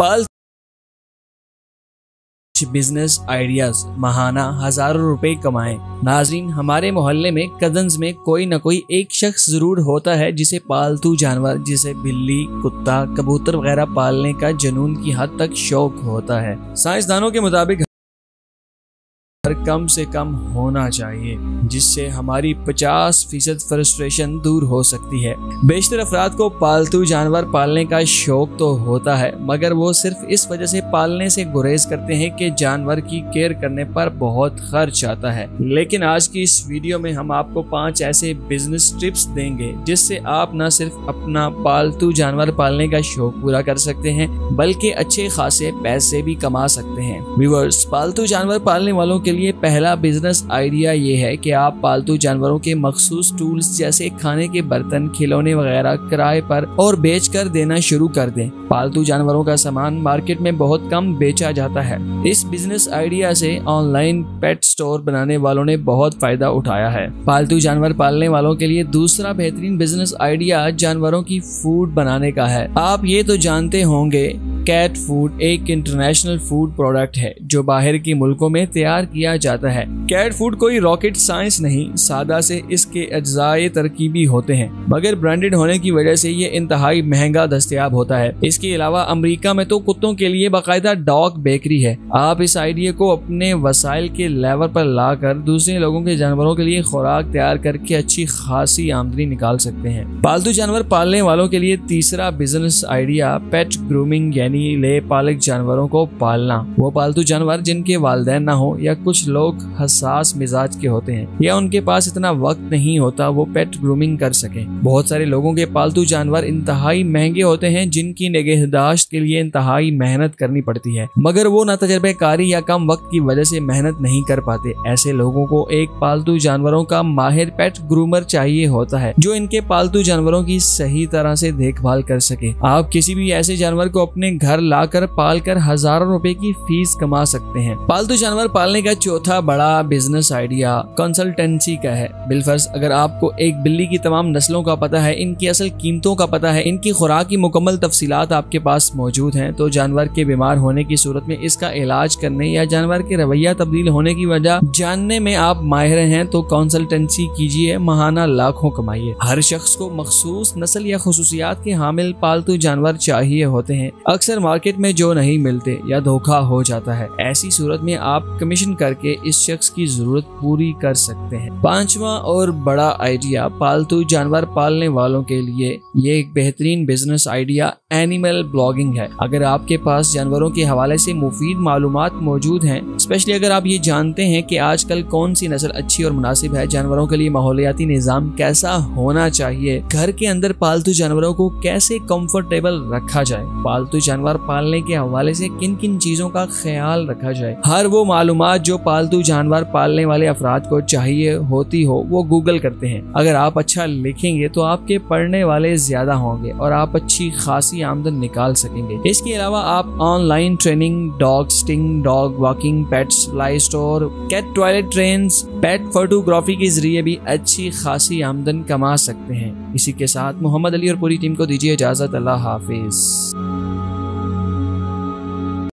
पाल business ideas महाना हजारों रुपए कमाएं। नाजरीन, हमारे मोहल्ले में कजन्स में कोई न कोई एक शख्स जरूर होता है जिसे पालतू जानवर जैसे बिल्ली, कुत्ता, कबूतर वगैरह पालने का जुनून की हद तक शौक होता है। साइंसदानों के मुताबिक कम से कम होना चाहिए, जिससे हमारी 50% फ्रस्ट्रेशन दूर हो सकती है। बेशतर अफराद को पालतू जानवर पालने का शौक तो होता है, मगर वो सिर्फ इस वजह से पालने से गुरेज करते हैं कि जानवर की केयर करने पर बहुत खर्च आता है। लेकिन आज की इस वीडियो में हम आपको 5 ऐसे बिजनेस टिप्स देंगे जिससे आप न सिर्फ अपना पालतू जानवर पालने का शौक पूरा कर सकते हैं, बल्कि अच्छे खासे पैसे भी कमा सकते हैं। व्यूअर्स, पालतू जानवर पालने वालों के लिए पहला बिजनेस आइडिया ये है कि आप पालतू जानवरों के मखसूस टूल्स जैसे खाने के बर्तन, खिलौने वगैरह किराए पर और बेचकर देना शुरू कर दें। पालतू जानवरों का सामान मार्केट में बहुत कम बेचा जाता है। इस बिजनेस आइडिया से ऑनलाइन पेट स्टोर बनाने वालों ने बहुत फायदा उठाया है। पालतू जानवर पालने वालों के लिए दूसरा बेहतरीन बिजनेस आइडिया जानवरों की फूड बनाने का है। आप ये तो जानते होंगे, कैट फूड एक इंटरनेशनल फूड प्रोडक्ट है जो बाहर के मुल्कों में तैयार किया जाता है। कैट फूड कोई रॉकेट साइंस नहीं, सादा से इसके अज्जाए तरकीबी होते हैं, मगर ब्रांडेड होने की वजह से ये इंतहाई महंगा दस्तयाब होता है। इसके अलावा अमेरिका में तो कुत्तों के लिए बाकायदा डॉग बेकरी है। आप इस आइडिया को अपने वसाइल के लेवल पर लाकर दूसरे लोगों के जानवरों के लिए खुराक तैयार करके अच्छी खासी आमदनी निकाल सकते हैं। पालतू जानवर पालने वालों के लिए तीसरा बिजनेस आइडिया पेट ग्रूमिंग यानी ले पालक जानवरों को पालना। वो पालतू जानवर जिनके वालिदैन ना हो या कुछ लोग हसास मिजाज के होते हैं या उनके पास इतना वक्त नहीं होता वो पेट ग्रूमिंग कर सके। बहुत सारे लोगों के पालतू जानवर इंतहाई महंगे होते हैं जिनकी निगहदाश्त के लिए इंतहाई मेहनत करनी पड़ती है, मगर वो ना तजर्बेकारी या कम वक्त की वजह से मेहनत नहीं कर पाते। ऐसे लोगों को एक पालतू जानवरों का माहिर पेट ग्रूमर चाहिए होता है जो इनके पालतू जानवरों की सही तरह से देखभाल कर सके। आप किसी भी ऐसे जानवर को अपने घर लाकर पालकर हजारों रुपए की फीस कमा सकते हैं। पालतू जानवर पालने का चौथा बड़ा बिजनेस आइडिया कंसल्टेंसी का है। बिलफर्ज, अगर आपको एक बिल्ली की तमाम नस्लों का पता है, इनकी असल कीमतों का पता है, इनकी खुराक की मुकम्मल तफसीलात आपके पास मौजूद हैं, तो जानवर के बीमार होने की सूरत में इसका इलाज करने या जानवर के रवैया तब्दील होने की वजह जानने में आप माहिर हैं, तो कंसल्टेंसी कीजिए, महाना लाखों कमाइए। हर शख्स को मखसूस नस्ल या खुसूसियात के हामिल पालतू जानवर चाहिए होते हैं, अक्सर मार्केट में जो नहीं मिलते या धोखा हो जाता है। ऐसी सूरत में आप कमीशन करके इस शख्स की जरूरत पूरी कर सकते हैं। पांचवा और बड़ा आइडिया पालतू जानवर पालने वालों के लिए ये एक बेहतरीन बिजनेस आइडिया एनिमल ब्लॉगिंग है। अगर आपके पास जानवरों के हवाले से मुफीद मालूमात मौजूद हैं, स्पेशली अगर आप ये जानते हैं कि आजकल कौन सी नस्ल अच्छी और मुनासिब है, जानवरों के लिए माहौलियाती निजाम कैसा होना चाहिए, घर के अंदर पालतू जानवरों को कैसे कंफर्टेबल रखा जाए, पालतू जानवर पालने के हवाले से किन किन चीजों का ख्याल रखा जाए, हर वो मालूमात जो पालतू जानवर पालने वाले अफराद को चाहिए होती हो वो गूगल करते हैं। अगर आप अच्छा लिखेंगे तो आपके पढ़ने वाले ज्यादा होंगे और आप अच्छी खासी आमदन निकाल सकेंगे। इसके अलावा आप online training, dog sitting, dog walking, pet supply store, cat toilet trains, pet photography के जरिए भी अच्छी खासी आमदन कमा सकते हैं। इसी के साथ मोहम्मद अली और पूरी टीम को दीजिए इजाजत। अल्लाह हाफिज।